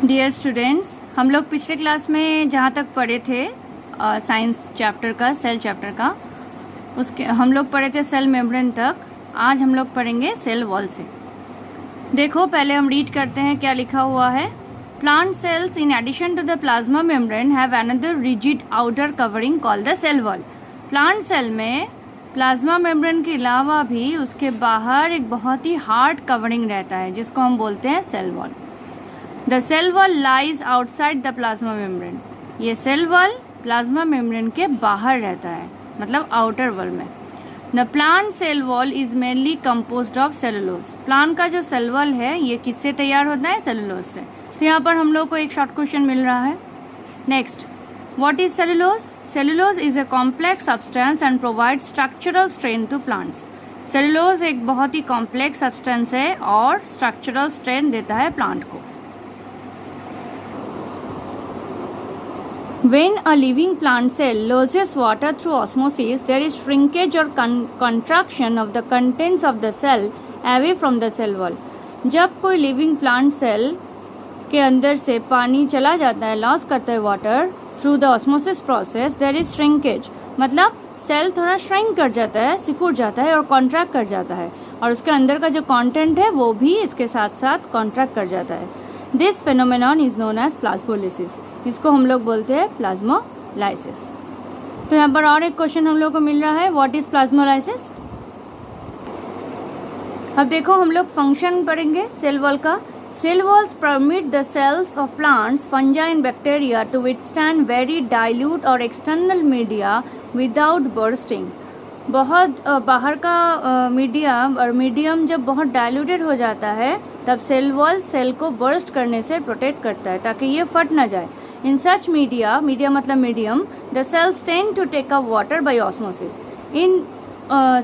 Dear students, हम लोग पिछले क्लास में जहाँ तक पढ़े थे साइंस चैप्टर का, सेल चैप्टर का, उसके हम लोग पढ़े थे सेल मेम्ब्रेन तक। आज हम लोग पढ़ेंगे सेल वॉल से। देखो, पहले हम रीड करते हैं क्या लिखा हुआ है। Plant cells in addition to the plasma membrane have another rigid outer covering called the cell wall. Plant cell में प्लाज्मा मेम्ब्रेन के अलावा भी उसके बाहर एक बहुत ही हार्ड कवरिंग रहता है जिसको हम बोलते हैं cell wall. The cell wall lies outside the plasma membrane. ये सेल वॉल प्लाज्मा मेम्ब्रेन के बाहर रहता है, मतलब आउटर वॉल में। The plant cell wall is mainly composed of cellulose. Plant का जो सेल वॉल है ये किससे तैयार होता है? सेलुलोज से। तो यहाँ पर हम लोग को एक शॉर्ट क्वेश्चन मिल रहा है। Next, what is cellulose? Cellulose is a complex substance and provide structural strength to plants. Cellulose एक बहुत ही कॉम्प्लेक्स सब्सटेंस है और स्ट्रक्चरल स्ट्रेंथ देता है प्लांट को। When a living plant cell loses water through osmosis, there is shrinkage or contraction of the contents of the cell away from the cell wall. जब कोई living plant cell के अंदर से पानी चला जाता है, लॉस करता है water through the osmosis process, there is shrinkage, मतलब सेल थोड़ा श्रिंक कर जाता है, सिकुड़ जाता है और कॉन्ट्रैक्ट कर जाता है, और उसके अंदर का जो कंटेंट है वो भी इसके साथ साथ कॉन्ट्रैक्ट कर जाता है। This phenomenon is known as plasmolysis. इसको हम लोग बोलते हैं प्लाज्मोलाइसिस। तो यहाँ पर और एक क्वेश्चन हम लोग को मिल रहा है, व्हाट इज प्लाज्मोलाइसिस? अब देखो, हम लोग फंक्शन पढ़ेंगे सेल वॉल का। Cell walls permit the cells of plants, fungi and bacteria to withstand very dilute और एक्सटर्नल मीडिया विदाउट बर्स्टिंग। बहुत बाहर का मीडिया और मीडियम जब बहुत डाइल्यूटेड हो जाता है तब सेल वॉल सेल को बर्स्ट करने से प्रोटेक्ट करता है ताकि ये फट ना जाए। इन सच मीडिया, मीडिया मतलब medium, the cells tend to take up water by osmosis. In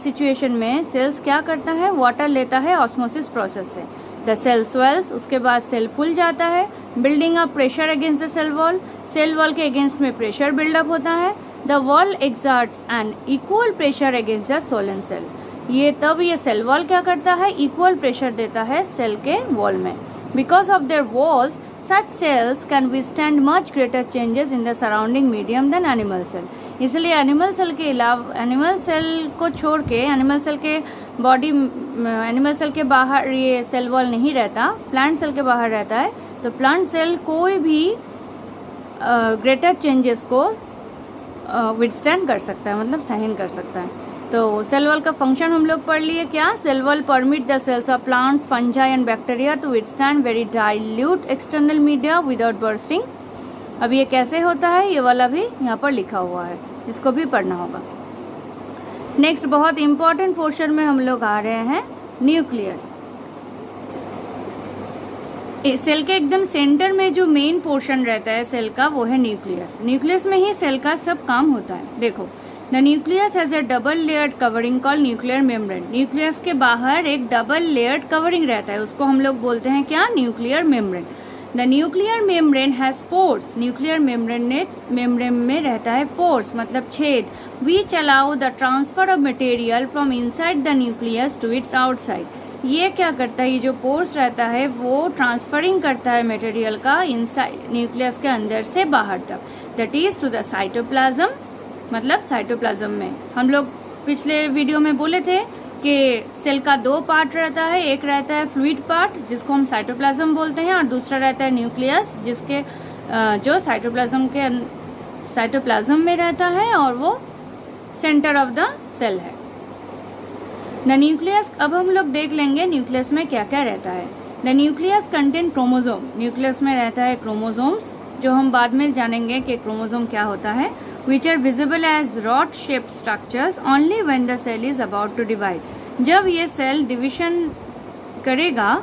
situation में सेल्स क्या करता है? वाटर लेता है ऑस्मोसिस प्रोसेस से। द सेल स्वेल्स, उसके बाद सेल फूल जाता है, building up pressure against the cell wall. Cell wall के अगेंस्ट में प्रेशर बिल्डअप होता है। The wall exerts an equal pressure against the swollen cell. ये सेल वॉल क्या करता है? इक्वल प्रेशर देता है सेल के वॉल में। Because of their walls such cells can withstand much greater changes in the surrounding medium than animal cell. इसलिए animal cell के अलावा, एनिमल सेल को छोड़ के, एनिमल सेल के बॉडी, एनिमल सेल के बाहर ये सेल वॉल नहीं रहता, प्लांट सेल के बाहर रहता है। तो प्लांट सेल कोई भी ग्रेटर चेंजेस को विथस्टैंड कर सकता है, मतलब सहन कर सकता है। तो सेल वॉल का फंक्शन हम लोग पढ़ लिए क्या? Cell wall permit the cells of plants, fungi and bacteria to withstand very dilute external media without bursting. अब ये कैसे होता है ये वाला भी यहाँ पर लिखा हुआ है, इसको भी पढ़ना होगा। नेक्स्ट, बहुत इंपॉर्टेंट पोर्शन में हम लोग आ रहे हैं, न्यूक्लियस। सेल के एकदम सेंटर में जो मेन पोर्शन रहता है सेल का वो है न्यूक्लियस। न्यूक्लियस में ही सेल का सब काम होता है। देखो, the nucleus has a double layered covering called nuclear membrane. Nucleus के बाहर एक डबल लेयर्ड कवरिंग रहता है, उसको हम लोग बोलते हैं क्या? Nuclear membrane. The nuclear membrane has pores. Nuclear membrane में रहता है पोर्स, मतलब छेद, which allow the transfer of material from inside the nucleus to its outside. ये क्या करता है? ये जो पोर्स रहता है वो ट्रांसफरिंग करता है मटेरियल का इनसाइड न्यूक्लियस के अंदर से बाहर तक, that is to the cytoplasm, मतलब साइटोप्लाज्म में। हम लोग पिछले वीडियो में बोले थे कि सेल का दो पार्ट रहता है, एक रहता है फ्लूइड पार्ट जिसको हम साइटोप्लाज्म बोलते हैं, और दूसरा रहता है न्यूक्लियस जिसके जो साइटोप्लाज्म में रहता है और वो सेंटर ऑफ द सेल है। द न्यूक्लियस, अब हम लोग देख लेंगे न्यूक्लियस में क्या क्या रहता है। The nucleus contain chromosome. Nucleus में रहता है क्रोमोसोम्स, जो हम बाद में जानेंगे कि क्रोमोसोम क्या होता है, which are visible as rod shaped structures only when the cell is about to divide। जब ये सेल डिविजन करेगा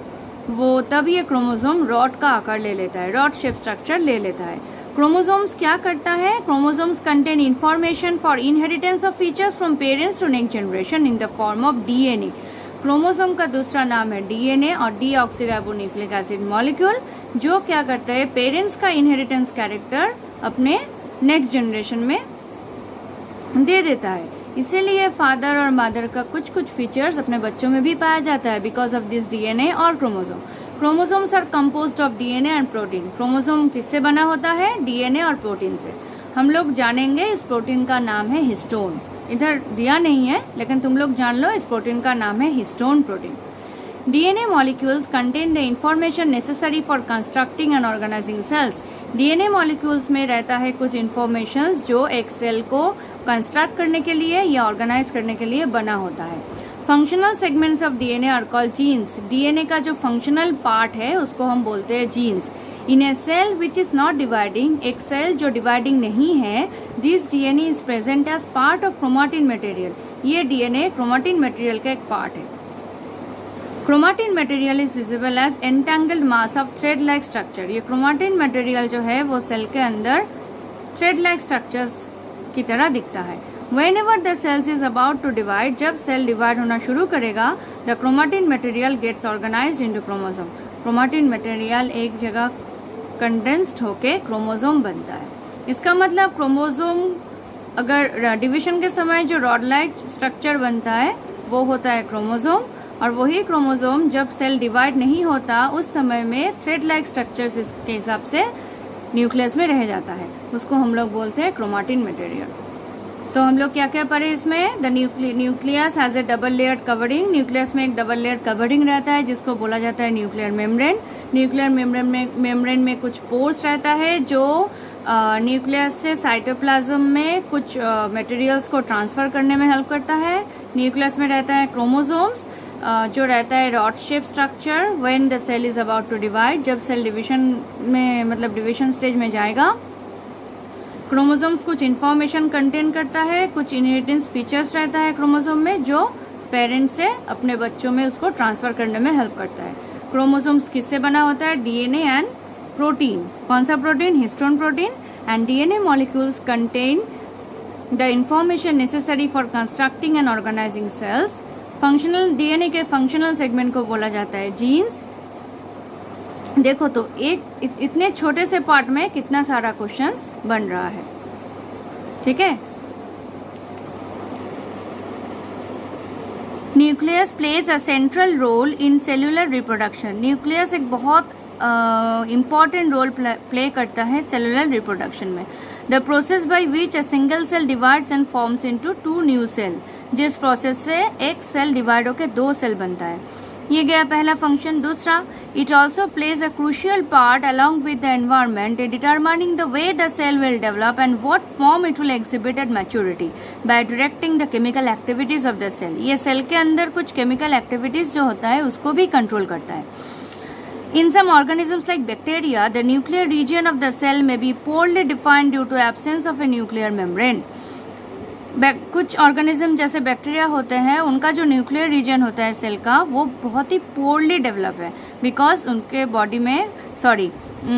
वो तब ये क्रोमोसोम रॉड का आकार ले लेता है, रॉड शेप स्ट्रक्चर ले लेता है। क्रोमोसोम्स क्या करता है? Chromosomes contain information for inheritance of features from parents to next generation in the form of DNA. Chromosome का दूसरा नाम है डीएनए और डीऑक्सीराइबोन्यूक्लिक एसिड मॉलिक्यूल, जो क्या करता है? पेरेंट्स का इनहेरिटेंस कैरेक्टर अपने नेक्स्ट जनरेशन में दे देता है। इसीलिए फादर और मदर का कुछ कुछ फीचर्स अपने बच्चों में भी पाया जाता है बिकॉज ऑफ दिस डीएनए और chromosome. Chromosomes are composed of DNA and protein. Chromosome किससे बना होता है? डीएनए और प्रोटीन से। हम लोग जानेंगे इस प्रोटीन का नाम है हिस्टोन। इधर दिया नहीं है लेकिन तुम लोग जान लो, इस प्रोटीन का नाम है histone protein. DNA molecules contain the information necessary for constructing and organising cells. DNA molecules में रहता है कुछ इंफॉर्मेशन जो एक सेल को कंस्ट्रक्ट करने के लिए या ऑर्गेनाइज करने के लिए बना होता है। Functional segments of DNA are called genes. DNA का जो फंक्शनल पार्ट है उसको हम बोलते हैं genes. In a cell which is not dividing, एक सेल जो डिवाइडिंग नहीं है, this DNA is present as part of chromatin material. ये डीएनए क्रोमाटिन मटेरियल का एक पार्ट है। Chromatin material is visible as entangled mass of thread like structure. ये chromatin material जो है वो सेल के अंदर थ्रेड लाइक स्ट्रक्चर्स की तरह दिखता है। Whenever the cells is about to divide, जब सेल डिवाइड होना शुरू करेगा, the chromatin material gets organized into chromosome। Chromatin material एक जगह कंडेंस्ड होके क्रोमोसोम बनता है। इसका मतलब क्रोमोसोम अगर डिवीजन के समय जो रॉड लाइक स्ट्रक्चर बनता है वो होता है क्रोमोसोम, और वही क्रोमोसोम जब सेल डिवाइड नहीं होता उस समय में थ्रेड लाइक स्ट्रक्चर के हिसाब से न्यूक्लियस में रह जाता है, उसको हम लोग बोलते हैं क्रोमाटिन मटेरियल। तो हम लोग क्या क्या पढ़े इसमें? The nucleus has A double layered covering. Nucleus में एक डबल लेयर्ड कवरिंग रहता है जिसको बोला जाता है न्यूक्लियर मेम्ब्रेन। न्यूक्लियर मेम्ब्रेन में कुछ पोर्स रहता है जो न्यूक्लियस से साइटोप्लाज्म में कुछ मटेरियल्स को ट्रांसफर करने में हेल्प करता है। न्यूक्लियस में रहता है क्रोमोसोम्स जो रहता है rod shape structure. When the cell is about to divide, जब सेल डिवीजन में मतलब डिवीजन स्टेज में जाएगा, क्रोमोसोम्स कुछ इन्फॉर्मेशन कंटेन करता है, कुछ इनहेरिटेंस फीचर्स रहता है क्रोमोसोम में जो पेरेंट्स से अपने बच्चों में उसको ट्रांसफर करने में हेल्प करता है। क्रोमोसोम्स किससे बना होता है? DNA and protein. कौन सा protein? Histone protein. And DNA molecules contain the information necessary for constructing and organising cells. Functional DNA के फंक्शनल सेगमेंट को बोला जाता है जीन्स। देखो तो एक इतने छोटे से पार्ट में कितना सारा क्वेश्चंस बन रहा है, ठीक है। Nucleus plays a central role in cellular reproduction. Nucleus एक बहुत इम्पॉर्टेंट रोल प्ले करता है सेलुलर रिप्रोडक्शन में। The process by which a single cell divides and forms into two new cell. जिस प्रोसेस से एक सेल डिवाइड होकर दो सेल बनता है, ये गया पहला फंक्शन। दूसरा, it also plays a crucial part along with the environment in determining the way the cell will develop and what form it will exhibit at maturity by directing the chemical activities of the cell. ये cell के अंदर कुछ chemical activities जो होता है उसको भी control करता है। In some organisms like bacteria, the nuclear region of the cell may be poorly defined due to absence of a nuclear membrane। कुछ ऑर्गेनिज्म जैसे बैक्टीरिया होते हैं, उनका जो न्यूक्लियर रीजन होता है सेल का वो बहुत ही पोरली डेवलप है, बिकॉज उनके बॉडी में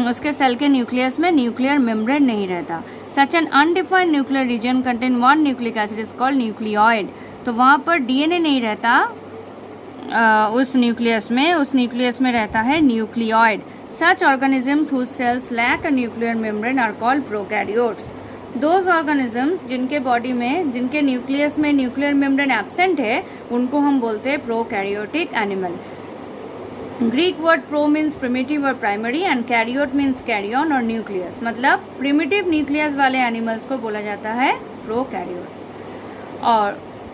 उसके सेल के न्यूक्लियस में न्यूक्लियर मेम्ब्रेन नहीं रहता। Such an undefined nuclear region contain one nucleic acid is called nucleoid. तो वहाँ पर डीएनए नहीं रहता उस न्यूक्लियस में रहता है nucleoid. Such organisms whose cells lack a nuclear membrane are called prokaryotes. Those organisms जिनके बॉडी में, जिनके न्यूक्लियस में न्यूक्लियर मेम्ब्रेन एब्सेंट है, उनको हम बोलते हैं prokaryotic animal. Greek word pro means primitive और प्राइमरी एंड कैरियोट मीन्स कैरियन और न्यूक्लियस। मतलब प्रिमिटिव न्यूक्लियस वाले एनिमल्स को बोला जाता है प्रोकैरियोट्स।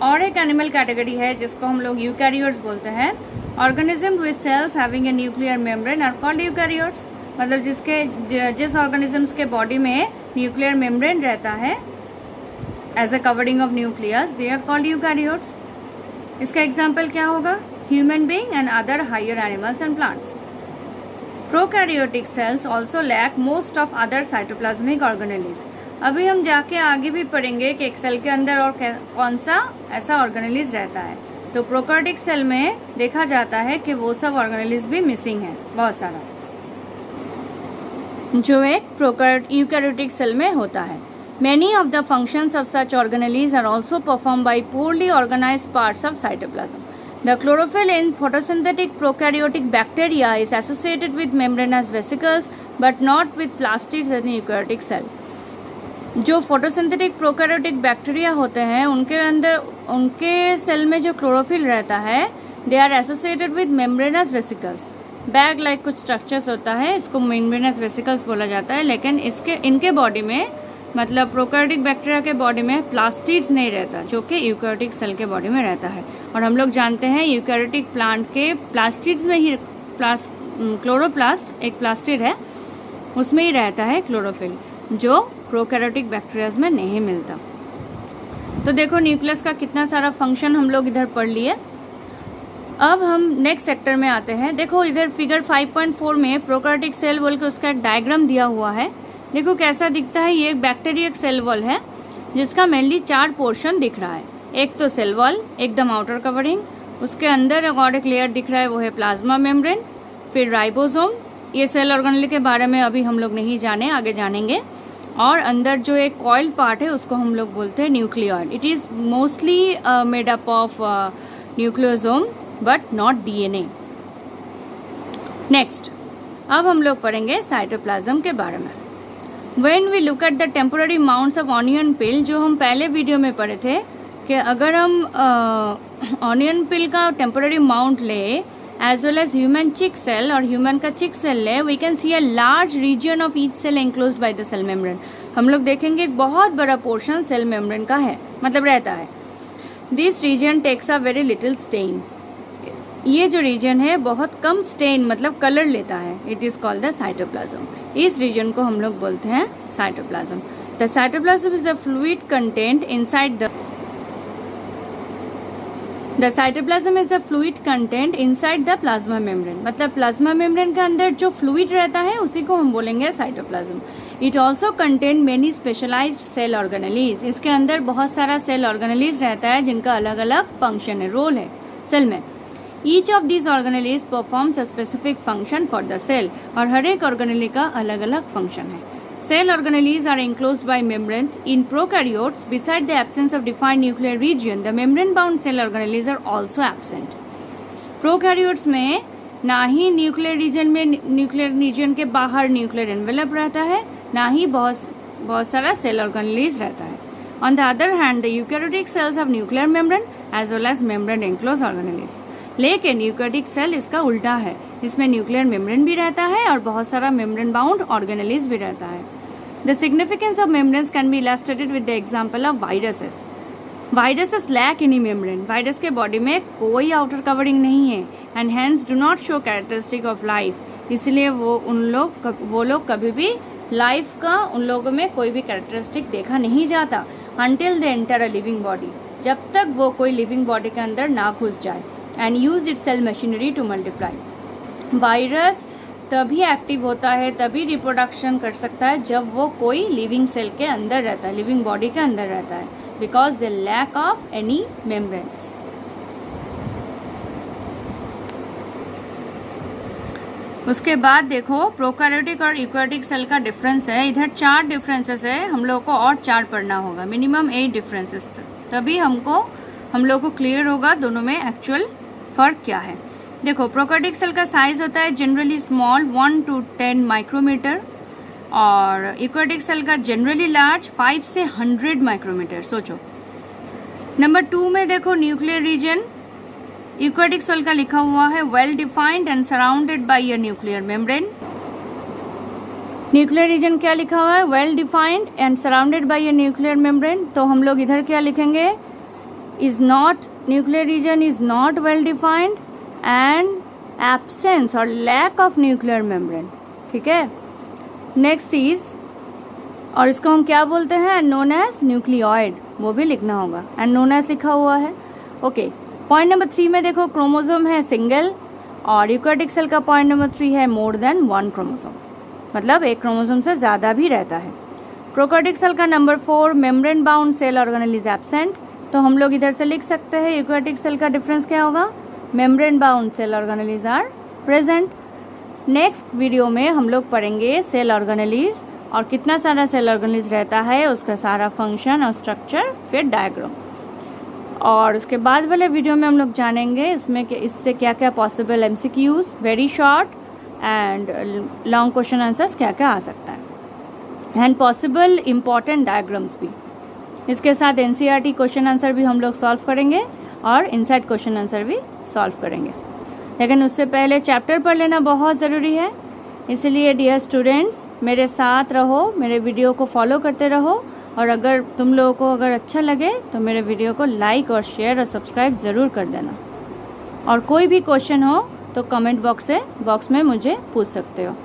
और एक एनिमल कैटेगरी है जिसको हम लोग यूकैरियोट्स बोलते हैं। Organism with cells having a nuclear membrane are called eukaryotes. मतलब जिस ऑर्गेनिजम्स के बॉडी में न्यूक्लियर मेम्ब्रेन रहता है as a covering of nucleus, they are called eukaryotes. इसका एग्जाम्पल क्या होगा? Human being and other higher animals and plants. Prokaryotic cells also lack most of other cytoplasmic organelles. अभी हम जाके आगे भी पढ़ेंगे कि एक सेल के अंदर और कौन सा ऐसा ऑर्गेनेलीज रहता है। तो प्रोकैरियोटिक सेल में देखा जाता है कि वो सब ऑर्गेनेलीज भी मिसिंग है, बहुत सारा, जो एक यूकैरियोटिक सेल में होता है। Many of the functions of such organelles are also performed by poorly organized parts of cytoplasm. The chlorophyll in photosynthetic prokaryotic bacteria is associated with membranous vesicles but not with plastids in eukaryotic cell. जो photosynthetic prokaryotic bacteria होते हैं उनके अंदर, उनके cell में जो chlorophyll रहता है, they are associated with membranous vesicles. Bag like कुछ स्ट्रक्चर्स होता है, इसको मेम्ब्रेनस वेसिकल्स बोला जाता है, लेकिन इनके बॉडी में मतलब प्रोकैरियोटिक बैक्टीरिया के बॉडी में प्लास्टिड्स नहीं रहता, जो कि यूकैरियोटिक सेल के बॉडी में रहता है। और हम लोग जानते हैं यूकैरियोटिक प्लांट के प्लास्टिड्स में ही क्लोरोप्लास्ट एक प्लास्टिड है, उसमें ही रहता है क्लोरोफिल, जो प्रोकैरियोटिक बैक्टीरियाज में नहीं मिलता। तो देखो न्यूक्लियस का कितना सारा फंक्शन हम लोग इधर पढ़ लिए। अब हम नेक्स्ट सेक्टर में आते हैं। देखो इधर फिगर 5.4 में प्रोकैरियोटिक सेल वॉल का उसका एक डायग्राम दिया हुआ है। देखो कैसा दिखता है। ये एक बैक्टीरियक सेल वॉल है जिसका मेनली 4 पोर्शन दिख रहा है। एक तो सेल वॉल, एकदम आउटर कवरिंग, उसके अंदर एक और एक लेयर दिख रहा है, वो है प्लाज्मा मेम्ब्रेन, फिर राइबोसोम। ये सेल ऑर्गेनेल के बारे में अभी हम लोग नहीं जाने, आगे जानेंगे। और अंदर जो एक कॉइल्ड पार्ट है उसको हम लोग बोलते हैं nucleoid. It is mostly made up of nucleosome but not DNA. Next, अब हम लोग पढ़ेंगे साइटोप्लाज्म के बारे में। When we look at the temporary mounts of onion peel, जो हम पहले वीडियो में पढ़े थे कि अगर हम ऑनियन पिल का टेम्पोररी माउंट ले as well as human cheek cell और ह्यूमन का चिक सेल ले, we can see a large region of each cell enclosed by the cell membrane. हम लोग देखेंगे एक बहुत बड़ा पोर्शन सेल मेम्ब्रेन का है, मतलब रहता है। This region takes a very little stain. ये जो रीजन है बहुत कम स्टेन मतलब कलर लेता है। It is called the cytoplasm. इस रीजन को हम लोग बोलते हैं cytoplasm. The cytoplasm is the fluid content inside the cytoplasm is the fluid content inside the plasma membrane. मतलब प्लाज्मा मेम्ब्रेन के अंदर जो फ्लूइड रहता है उसी को हम बोलेंगे cytoplasm. It also contain many specialised cell organelles. इसके अंदर बहुत सारा सेल ऑर्गेनेलीज रहता है जिनका अलग अलग फंक्शन है, रोल है सेल में। Each of this organelles performs a specific function for the cell. और हर एक ऑर्गेनेली का अलग अलग फंक्शन है। Cell organelles are enclosed by membranes. In prokaryotes, beside the absence of defined nuclear region, the membrane-bound cell organelles are also absent. Prokaryotes में ना ही nuclear region में न्यूक्लियर रीजन के बाहर न्यूक्लियर एनवेलप रहता है, ना ही बहुत सारा सेल ऑर्गेनेलीज रहता है। On the other hand, the eukaryotic cells have nuclear membrane as well as membrane enclosed organelles. लेकिन यूकैरियोटिक सेल इसका उल्टा है, इसमें न्यूक्लियर मेम्ब्रेन भी रहता है और बहुत सारा मेम्ब्रेन बाउंड ऑर्गेनेलीज भी रहता है। The significance of membranes can be illustrated with the example of viruses. Viruses lack any membrane. Virus के बॉडी में कोई आउटर कवरिंग नहीं है and hence do not show characteristic of life. इसलिए वो लोग कभी भी लाइफ का उन लोगों में कोई भी कैरेक्टरिस्टिक देखा नहीं जाता until they enter a living body. जब तक वो कोई लिविंग बॉडी के अंदर ना घुस जाए and use its cell machinery to multiply. Virus तभी एक्टिव होता है, तभी रिप्रोडक्शन कर सकता है जब वो कोई लिविंग सेल के अंदर रहता है, लिविंग बॉडी के अंदर रहता है, because they lack of any membranes. उसके बाद देखो प्रोकैरियोटिक और यूकैरियोटिक सेल का डिफरेंस है। इधर 4 डिफरेंसेस है, हम लोग को और 4 पढ़ना होगा, मिनिमम 8 डिफरेंसेस, तभी हम लोग को क्लियर होगा दोनों में एक्चुअल फर्क क्या है। देखो प्रोकैरियोटिक सेल का साइज होता है जनरली स्मॉल 1 to 10 माइक्रोमीटर और यूकैरियोटिक सेल का जनरली लार्ज 5 से 100 माइक्रोमीटर। सोचो। नंबर 2 में देखो न्यूक्लियर रीजन, यूकैरियोटिक सेल का लिखा हुआ है well defined and surrounded by a nuclear membrane. Nuclear region क्या लिखा हुआ है? Well defined and surrounded by a nuclear membrane. तो हम लोग इधर क्या लिखेंगे? Is not, nuclear region is not well defined and absence और लैक ऑफ न्यूक्लियर मेम्ब्रेन। ठीक है। नेक्स्ट इज, और इसको हम क्या बोलते हैं? नोन एज न्यूक्लियोइड, वो भी लिखना होगा, एंड नोन एज लिखा हुआ है। ओके। पॉइंट नंबर 3 में देखो क्रोमोसोम है सिंगल और यूकैरियोटिक सेल का पॉइंट नंबर 3 है मोर देन 1 क्रोमोसोम, मतलब एक क्रोमोसोम से ज़्यादा भी रहता है। प्रोकैरियोटिक सेल का number 4 membrane bound cell organelle is absent. तो हम लोग इधर से लिख सकते हैं यूकैरियोटिक सेल का डिफरेंस क्या होगा? Membrane bound cell organelles are present. Next video में हम लोग पढ़ेंगे सेल ऑर्गेनेलीज और कितना सारा सेल ऑर्गेनेलीज रहता है, उसका सारा फंक्शन और स्ट्रक्चर, फिर डायग्राम। और उसके बाद वाले वीडियो में हम लोग जानेंगे इसमें कि इससे क्या क्या possible MCQs, very short and long question answers क्या क्या आ सकता है, एंड पॉसिबल इम्पॉर्टेंट डायग्राम्स भी। इसके साथ एनसीईआरटी क्वेश्चन आंसर भी हम लोग सॉल्व करेंगे और इनसाइड क्वेश्चन आंसर भी सॉल्व करेंगे। लेकिन उससे पहले चैप्टर पढ़ लेना बहुत ज़रूरी है। इसलिए डियर स्टूडेंट्स, मेरे साथ रहो, मेरे वीडियो को फॉलो करते रहो, और अगर तुम लोगों को अगर अच्छा लगे तो मेरे वीडियो को लाइक और शेयर और सब्सक्राइब ज़रूर कर देना। और कोई भी क्वेश्चन हो तो कमेंट बॉक्स में मुझे पूछ सकते हो।